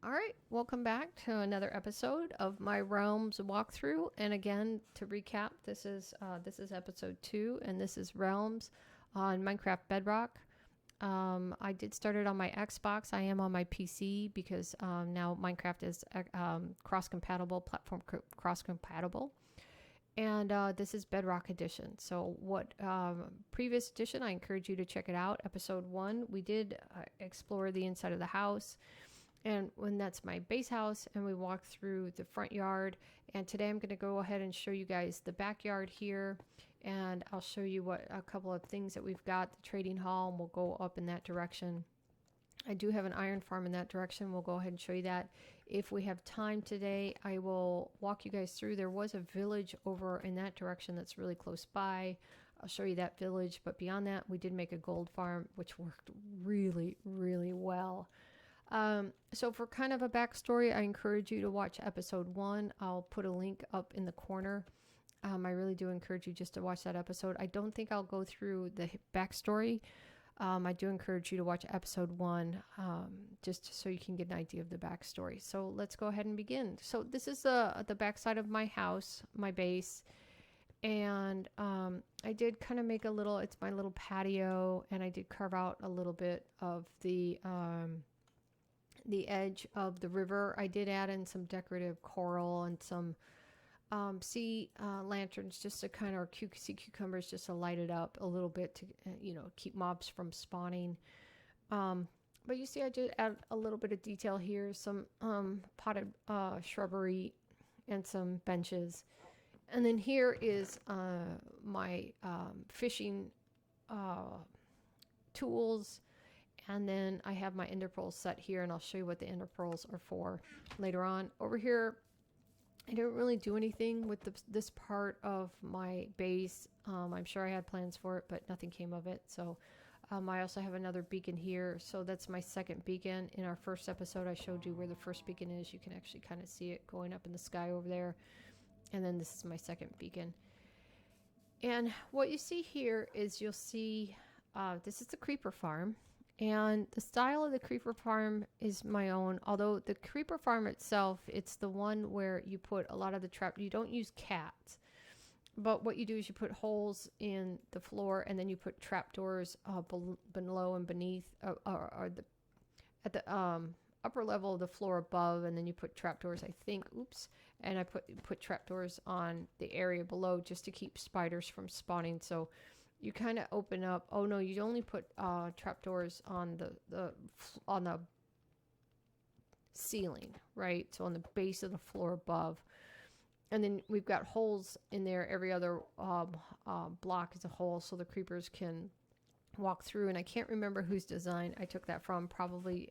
All right, welcome back to another episode of my Realms walkthrough. And again, to recap, this is episode 2, and this is Realms on Minecraft Bedrock. I did start it on my Xbox. I am on my PC because now Minecraft is cross-compatible, platform cross-compatible. And this is Bedrock Edition. So what previous edition, I encourage you to check it out. Episode 1, we did explore the inside of the house. And when that's my base house, and we walk through the front yard. And today I'm going to go ahead and show you guys the backyard here. And I'll show you what a couple of things that we've got. The trading hall, and we'll go up in that direction. I do have an iron farm in that direction. We'll go ahead and show you that. If we have time today, I will walk you guys through. There was a village over in that direction that's really close by. I'll show you that village. But beyond that, we did make a gold farm, which worked really, really well. So for kind of a backstory, I encourage you to watch episode 1. I'll put a link up in the corner. I really do encourage you just to watch that episode. I don't think I'll go through the backstory. I do encourage you to watch episode 1, just so you can get an idea of the backstory. So let's go ahead and begin. So this is the backside of my house, my base. And I did kind of make it's my little patio, and I did carve out a little bit of the edge of the river. I did add in some decorative coral and some sea lanterns just to kind of, sea cucumbers just to light it up a little bit to, keep mobs from spawning. But you see, I did add a little bit of detail here, some potted shrubbery and some benches. And then here is my fishing tools. And then I have my ender pearls set here, and I'll show you what the ender pearls are for later on. Over here, I didn't really do anything with this part of my base. I'm sure I had plans for it, but nothing came of it. So I also have another beacon here. So that's my second beacon. In our first episode, I showed you where the first beacon is. You can actually kind of see it going up in the sky over there. And then this is my second beacon. And what you see here is you'll see this is the creeper farm. And the style of the creeper farm is my own, although the creeper farm itself, it's the one where you put a lot of the trap. You don't use cats, but what you do is you put holes in the floor, and then you put trapdoors below and beneath, or at the upper level of the floor above, and then you put trapdoors, I think, and I put trapdoors on the area below just to keep spiders from spawning. So you kind of open up. Oh no, you only put trapdoors on the ceiling, right? So on the base of the floor above. And then we've got holes in there. Every other block is a hole, so the creepers can walk through. And I can't remember whose design I took that from. Probably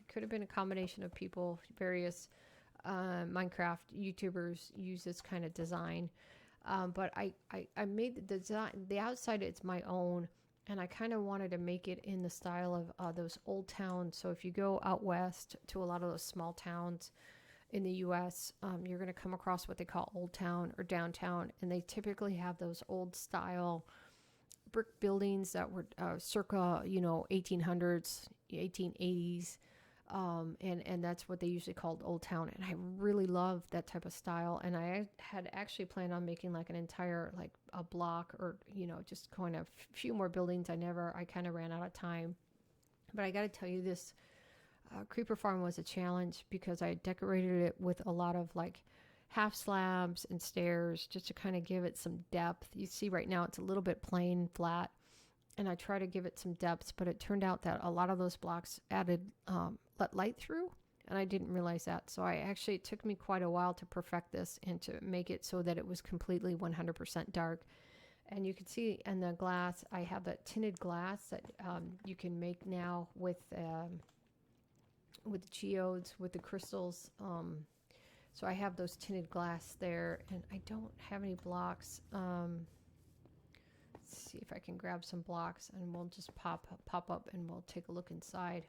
could have been a combination of people. Various Minecraft YouTubers use this kind of design. But I made the design, the outside, it's my own, and I kind of wanted to make it in the style of those old towns. So if you go out west to a lot of those small towns in the U.S., you're going to come across what they call Old Town or downtown, and they typically have those old style brick buildings that were circa 1800s, 1880s. And that's what they usually called Old Town. And I really love that type of style. And I had actually planned on making like an entire, like a block or, just kind of few more buildings. I kind of ran out of time. But I got to tell you, this creeper farm was a challenge because I decorated it with a lot of like half slabs and stairs just to kind of give it some depth. You see right now it's a little bit plain, flat. And I try to give it some depth, but it turned out that a lot of those blocks let light through, and I didn't realize that. So it took me quite a while to perfect this and to make it so that it was completely 100% dark. And you can see in the glass, I have that tinted glass that you can make now with the geodes, with the crystals. So I have those tinted glass there, and I don't have any blocks. Let's see if I can grab some blocks, and we'll just pop up and we'll take a look inside.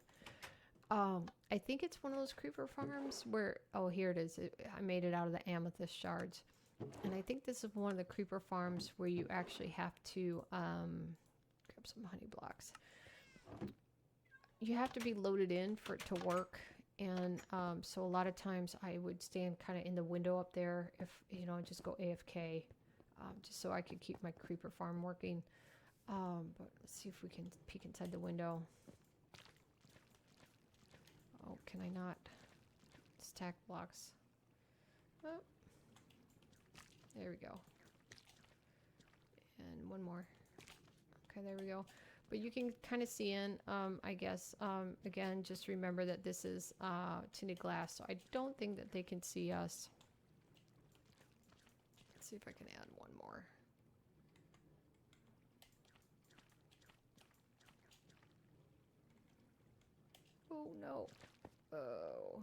I think it's one of those creeper farms where, here it is. I made it out of the amethyst shards. And I think this is one of the creeper farms where you actually have to grab some honey blocks. You have to be loaded in for it to work. And so a lot of times I would stand kind of in the window up there, if you know, just go AFK, just so I could keep my creeper farm working. But let's see if we can peek inside the window. Oh, can I not stack blocks? Oh, there we go. And one more. Okay, there we go. But you can kind of see in, I guess, again, just remember that this is tinted glass, so I don't think that they can see us. Let's see if I can add one more. Oh, no. Oh.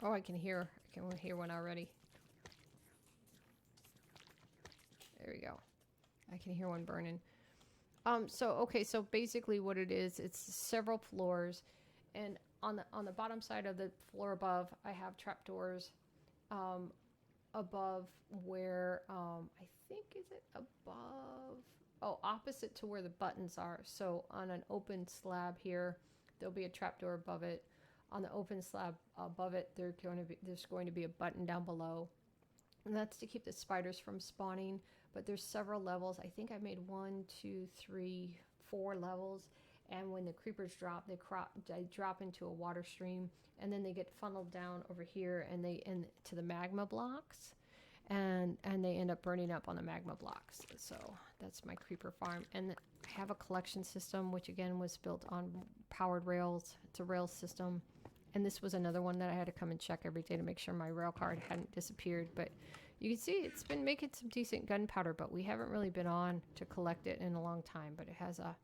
Oh, I can hear one already. There we go. I can hear one burning. Okay, so basically what it is, it's several floors, and on the bottom side of the floor above, I have trapdoors above where I think, is it above? Oh, opposite to where the buttons are. So on an open slab here, there'll be a trapdoor above it. On the open slab above it, there's going to be a button down below, and that's to keep the spiders from spawning. But there's several levels. I think I made 1, 2, 3, 4 levels, and when the creepers drop, they drop into a water stream, and then they get funneled down over here, and to the magma blocks, and they end up burning up on the magma blocks. So that's my creeper farm, and I have a collection system, which again was built on powered rails. It's a rail system. And this was another one that I had to come and check every day to make sure my rail card hadn't disappeared. But you can see it's been making some decent gunpowder, but we haven't really been on to collect it in a long time. But it has a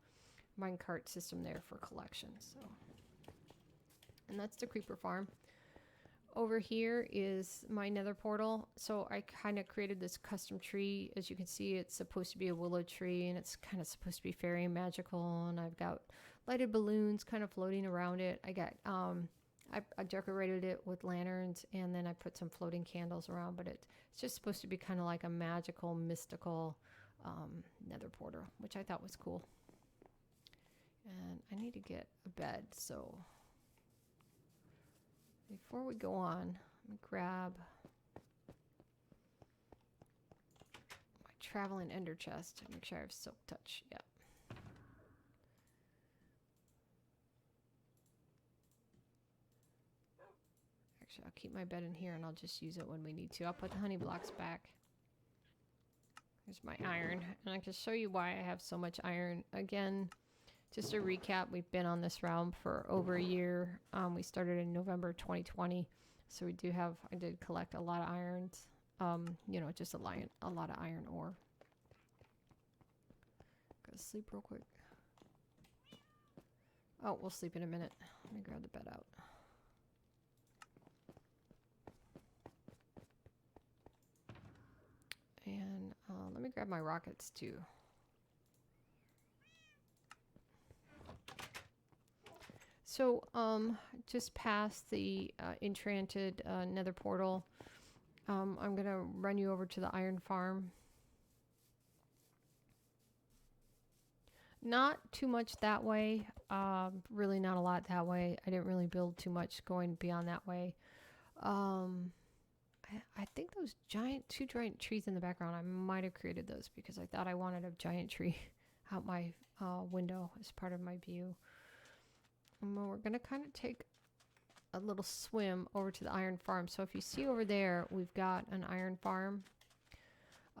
minecart system there for collection. So, and that's the creeper farm. Over here is my nether portal. So I kind of created this custom tree. As you can see, it's supposed to be a willow tree, and it's kind of supposed to be fairy and magical. And I've got lighted balloons kind of floating around it. I got I decorated it with lanterns, and then I put some floating candles around, but it's just supposed to be kind of like a magical, mystical nether portal, which I thought was cool. And I need to get a bed, so before we go on, let me grab my traveling ender chest to make sure I have silk touch. Yeah. Actually, I'll keep my bed in here, and I'll just use it when we need to. I'll put the honey blocks back. There's my iron, and I can show you why I have so much iron. Again, just a recap, we've been on this realm for over a year. We started in November 2020, so I did collect a lot of irons. You know, just a lot of iron ore. Go to sleep real quick. Oh, we'll sleep in a minute. Let me grab the bed out. And let me grab my rockets too. So just past the enchanted nether portal, I'm going to run you over to the iron farm. Not too much that way. Really not a lot that way. I didn't really build too much going beyond that way. I think those two giant trees in the background, I might have created those because I thought I wanted a giant tree out my window as part of my view. And we're going to kind of take a little swim over to the iron farm. So if you see over there, we've got an iron farm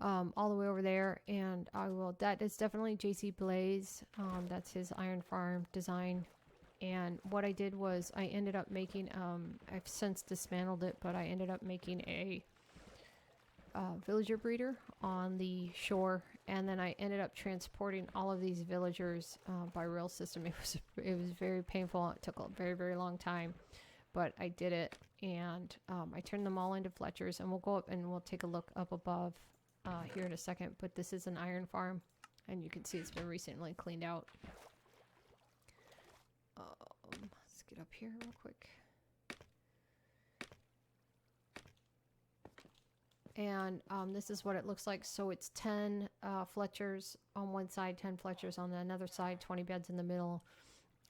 all the way over there. And that is definitely JC Blaze. That's his iron farm design. And what I did was I ended up making, I've since dismantled it, but I ended up making a villager breeder on the shore, and then I ended up transporting all of these villagers by rail system. It was very painful. It took a very, very long time, but I did it, and I turned them all into Fletchers, and we'll go up and we'll take a look up above here in a second. But this is an iron farm, And you can see it's been recently cleaned out. Let's get up here real quick. And this is what it looks like. So it's 10 Fletchers on one side, 10 Fletchers on another side, 20 beds in the middle.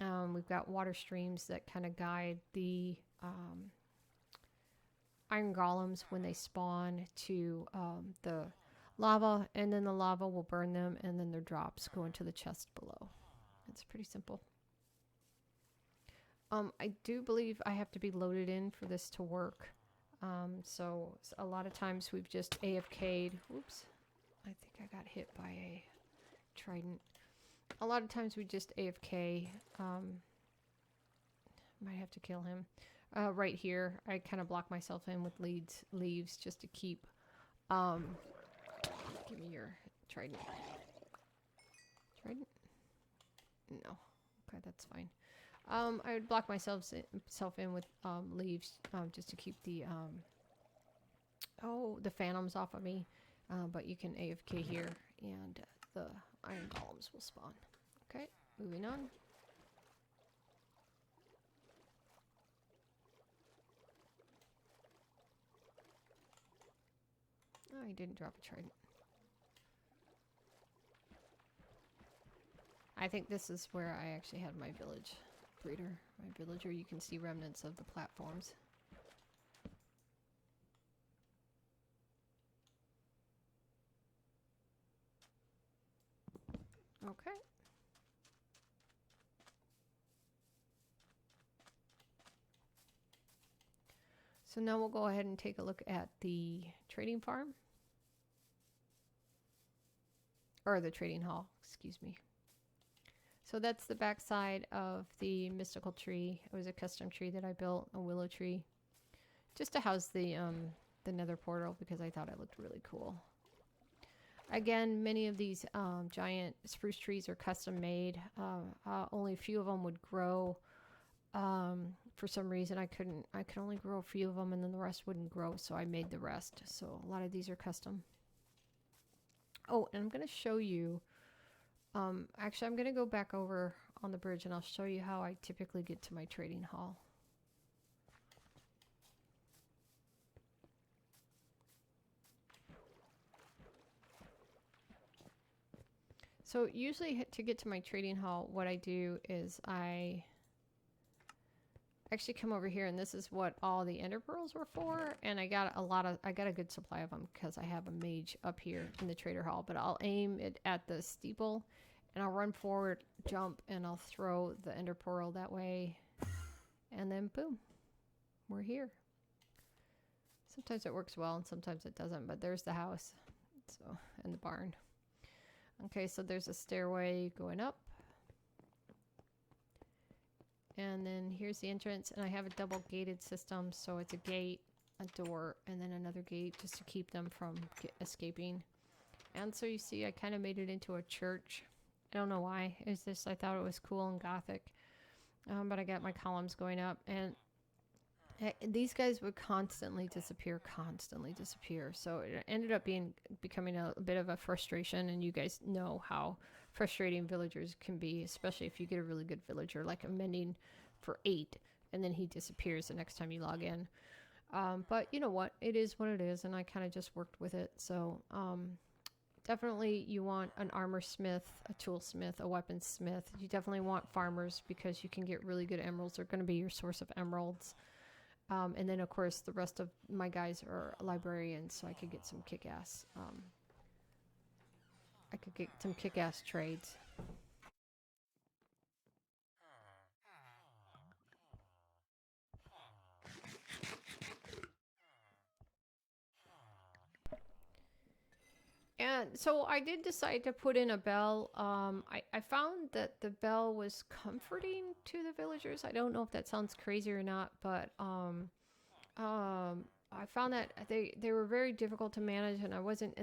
We've got water streams that kind of guide the iron golems when they spawn to the lava, and then the lava will burn them, and then their drops go into the chest below. It's pretty simple. I do believe I have to be loaded in for this to work. So a lot of times we've just AFK'd. Oops. I think I got hit by a trident. A lot of times we just AFK. Might have to kill him. Right here, I kind of block myself in with leaves just to keep... give me your trident. Trident? No. Okay, that's fine. I would block myself in with leaves just to keep the phantoms off of me. But you can AFK here, and the iron golems will spawn. Okay, moving on. Oh, he didn't drop a trident. I think this is where I actually had my village breeder, my villager. You can see remnants of the platforms. Okay. So now we'll go ahead and take a look at the trading farm. Or the trading hall, excuse me. So that's the back side of the mystical tree. It was a custom tree that I built, a willow tree, just to house the nether portal because I thought it looked really cool. Again, many of these giant spruce trees are custom made. Only a few of them would grow. For some reason, I could only grow a few of them, and then the rest wouldn't grow, so I made the rest. So a lot of these are custom. Oh, and I'm going to show you. Actually, I'm going to go back over on the bridge, and I'll show you how I typically get to my trading hall. So usually to get to my trading hall, what I do is I actually come over here, and this is what all the ender pearls were for, and I got a good supply of them because I have a mage up here in the trader hall. But I'll aim it at the steeple, and I'll run forward, jump, and I'll throw the ender pearl that way, and then boom, we're here. Sometimes it works well and sometimes it doesn't, but there's the house, so, and the barn. Okay, so there's a stairway going up. And then here's the entrance, and I have a double gated system, so it's a gate, a door, and then another gate just to keep them from escaping. And so you see I kind of made it into a church. I don't know why. It's just I thought it was cool and gothic. But I got my columns going up, and these guys would constantly disappear. So it ended up becoming a bit of a frustration, and you guys know how frustrating villagers can be, especially if you get a really good villager, like a mending for 8, and then he disappears the next time you log in. But you know what? It is what it is, and I kind of just worked with it. So definitely you want an armor smith, a tool smith, a weapon smith. You definitely want farmers because you can get really good emeralds. They're going to be your source of emeralds. And then, of course, the rest of my guys are librarians, so I could get some kick-ass trades. And so I did decide to put in a bell. I found that the bell was comforting to the villagers. I don't know if that sounds crazy or not, but I found that they were very difficult to manage, and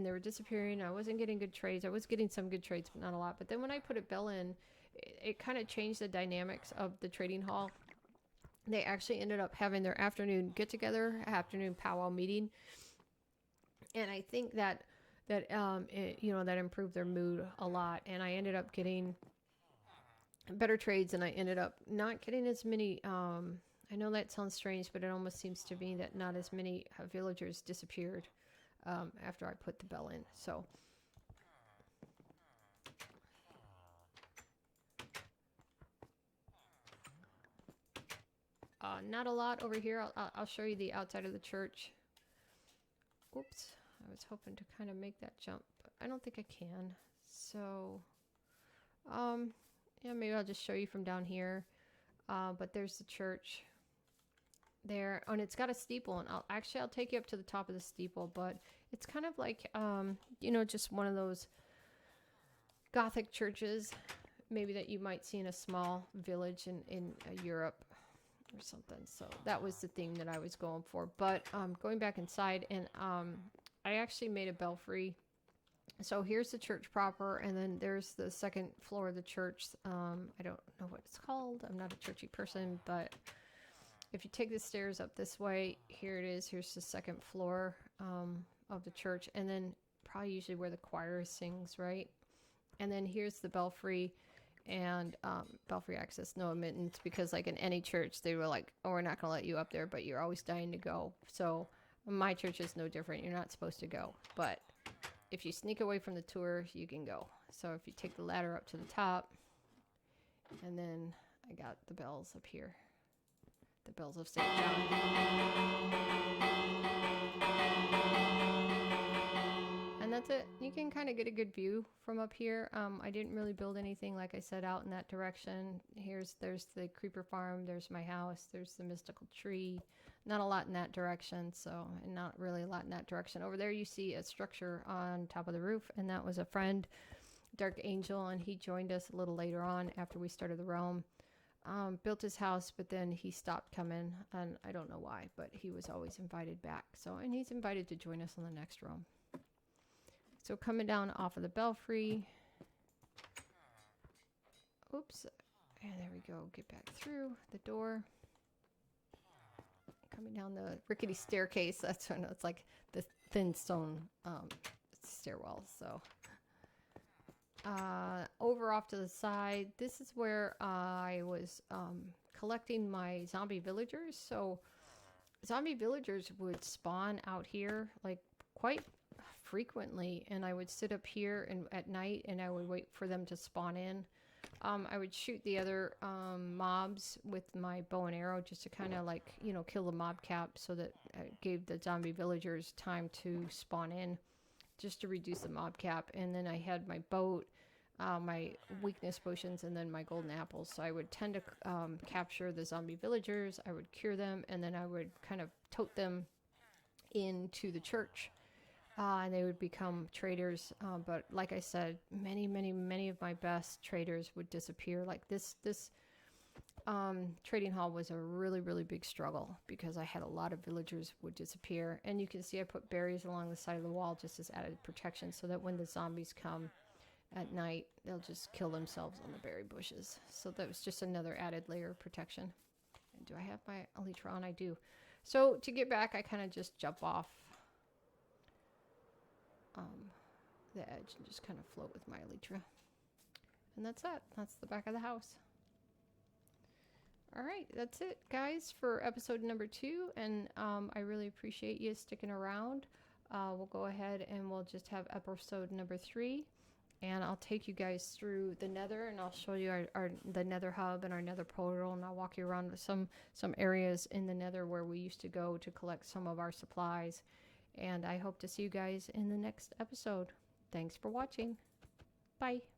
they were disappearing. I wasn't getting good trades. I was getting some good trades, but not a lot. But then when I put a bell in, it kind of changed the dynamics of the trading hall. They actually ended up having their afternoon get-together, afternoon powwow meeting. And I think that that that improved their mood a lot. And I ended up getting better trades, and I ended up not getting as many. I know that sounds strange, but it almost seems to me that not as many villagers disappeared after I put the bell in. So. Not a lot over here. I'll show you the outside of the church. Oops, I was hoping to kind of make that jump, but I don't think I can. So, yeah, maybe I'll just show you from down here. But there's the church there, and it's got a steeple, and I'll take you up to the top of the steeple, but it's kind of like, just one of those Gothic churches, maybe that you might see in a small village in Europe or something. So that was the thing that I was going for. But going back inside, and I actually made a belfry. So here's the church proper, and then there's the second floor of the church. I don't know what it's called. I'm not a churchy person, but if you take the stairs up this way, here it is. Here's the second floor of the church, and then probably usually where the choir sings, right? And then here's the belfry. And belfry access, no admittance, because like in any church they were like, oh, we're not going to let you up there, but you're always dying to go. So my church is no different. You're not supposed to go, but if you sneak away from the tour, you can go. So if you take the ladder up to the top, and then I got the bells up here, the bells of St. John. And that's it. You can kind of get a good view from up here. I didn't really build anything, like I said, out in that direction. There's the creeper farm. There's my house. There's the mystical tree. Not a lot in that direction, and not really a lot in that direction. Over there you see a structure on top of the roof, and that was a friend, Dark Angel, and he joined us a little later on after we started the realm. Built his house, but then he stopped coming, and I don't know why, but he was always invited back. And he's invited to join us on the next realm. So coming down off of the belfry. Oops. And there we go. Get back through the door. Coming down the rickety staircase. That's when it's like the thin stone stairwell. So over off to the side, this is where I was collecting my zombie villagers. So zombie villagers would spawn out here like quite frequently, and I would sit up here and at night, and I would wait for them to spawn in. I would shoot the other mobs with my bow and arrow just to kind of like, kill the mob cap, so that it gave the zombie villagers time to spawn in, just to reduce the mob cap. And then I had my boat, my weakness potions, and then my golden apples. So I would tend to capture the zombie villagers, I would cure them, and then I would kind of tote them into the church. And they would become traders. But like I said, many of my best traders would disappear. Like this trading hall was a really big struggle, because I had a lot of villagers would disappear. And you can see I put berries along the side of the wall just as added protection, so that when the zombies come at night, they'll just kill themselves on the berry bushes. So that was just another added layer of protection. And do I have my elytra on? I do. So to get back, I kind of just jump off the edge and just kind of float with my elytra. And that's it. That's the back of the house. All right, that's it, guys, for episode number 2. And I really appreciate you sticking around. We'll go ahead and we'll just have episode number 3. And I'll take you guys through the nether, and I'll show you the nether hub and our nether portal, and I'll walk you around some areas in the nether where we used to go to collect some of our supplies. And I hope to see you guys in the next episode. Thanks for watching. Bye.